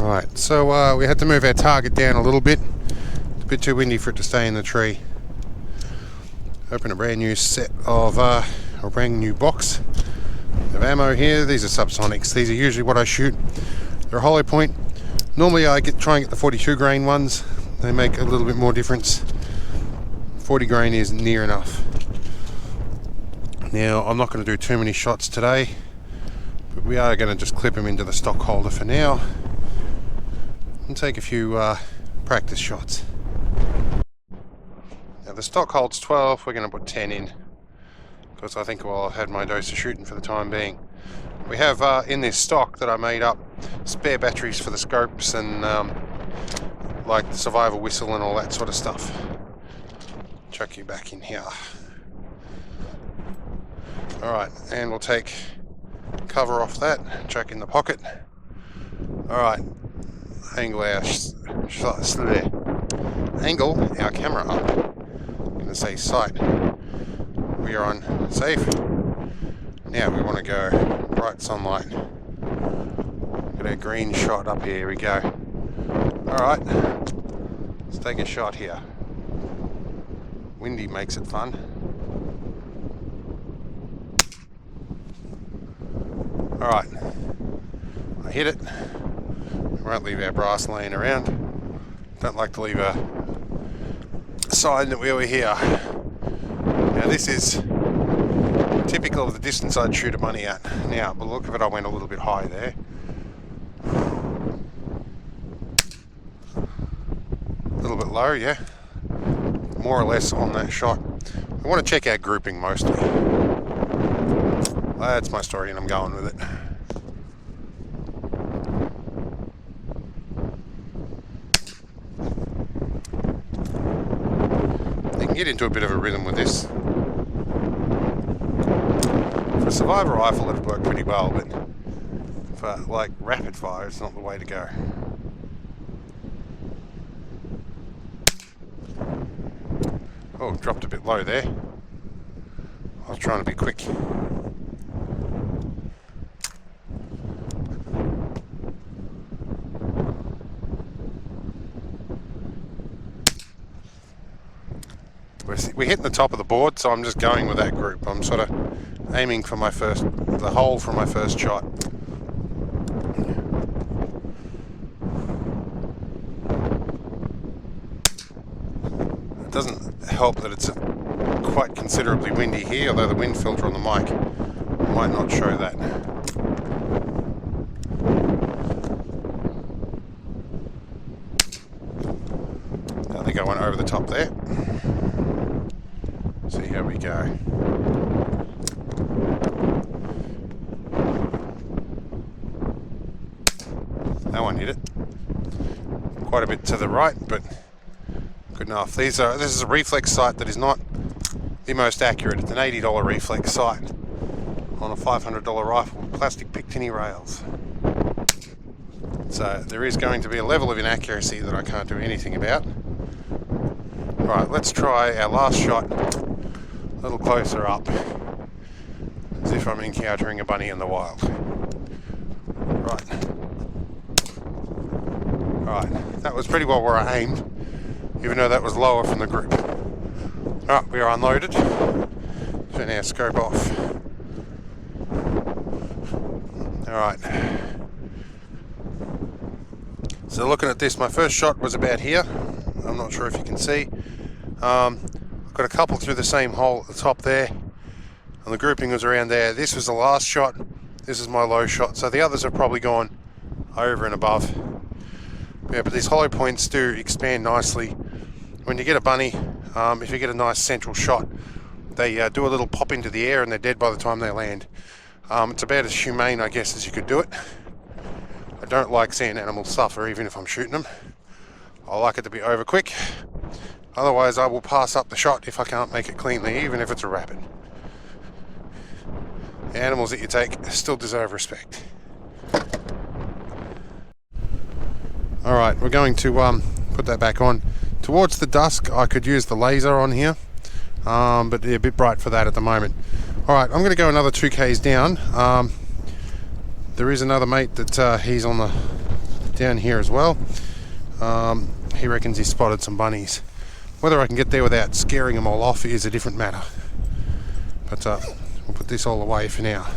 Alright, so we had to move our target down a little bit. It's a bit too windy for it to stay in the tree. Open a brand new set of, or brand new box of ammo here. These are subsonics. These are usually what I shoot. They're a hollow point. Normally I try and get the 42 grain ones. They make a little bit more difference. 40 grain is near enough. Now I'm not going to do too many shots today, but we are going to just clip them into the stock holder for now and take a few practice shots. Now the stock holds 12, we're going to put 10 in because I think I've had my dose of shooting for the time being. We have in this stock that I made up spare batteries for the scopes and like the survival whistle and all that sort of stuff. Chuck you back in here. Alright, and we'll take cover off that, chuck in the pocket. Alright, angle our camera up. I'm going to say sight. We are on safe. Now we want to go bright sunlight. Got our green shot up here, we go. Alright, let's take a shot here. Windy makes it fun. Alright, I hit it. We won't leave our brass laying around. Don't like to leave a sign that we were here. Now this is typical of the distance I'd shoot a bunny at. Now, by the look of it, I went a little bit high there. A little bit low, yeah. More or less on that shot. I want to check our grouping mostly. That's my story and I'm going with it. You can get into a bit of a rhythm with this. For a survivor rifle it'd work pretty well, but for like rapid fire it's not the way to go. Oh, dropped a bit low there. I was trying to be quick. We're hitting the top of the board, so I'm just going with that group. I'm sort of aiming for the hole from my first shot. It doesn't help that it's quite considerably windy here, although the wind filter on the mic might not show that. I think I went over the top there. See how we go. That one hit it. Quite a bit to the right, but good enough. This is a reflex sight that is not the most accurate. It's an $80 reflex sight on a $500 rifle with plastic Picatinny rails. So there is going to be a level of inaccuracy that I can't do anything about. Right, let's try our last shot a little closer up, as if I'm encountering a bunny in the wild. Right, that was pretty well where I aimed, even though that was lower from the group. Alright, we are unloaded. Turn our scope off. Alright. So looking at this, my first shot was about here. I'm not sure if you can see. I've got a couple through the same hole at the top there, and the grouping was around there. This was the last shot. This is my low shot. So the others have probably gone over and above. Yeah, but these hollow points do expand nicely. When you get a bunny, if you get a nice central shot, they do a little pop into the air and they're dead by the time they land. It's about as humane, I guess, as you could do it. I don't like seeing animals suffer, even if I'm shooting them. I like it to be over quick. Otherwise, I will pass up the shot if I can't make it cleanly, even if it's a rapid. The animals that you take still deserve respect. Alright, we're going to put that back on. Towards the dusk, I could use the laser on here, but they're a bit bright for that at the moment. Alright, I'm going to go another 2Ks down. There is another mate that he's on the down here as well. He reckons he spotted some bunnies. Whether I can get there without scaring them all off is a different matter. But we'll put this all away for now.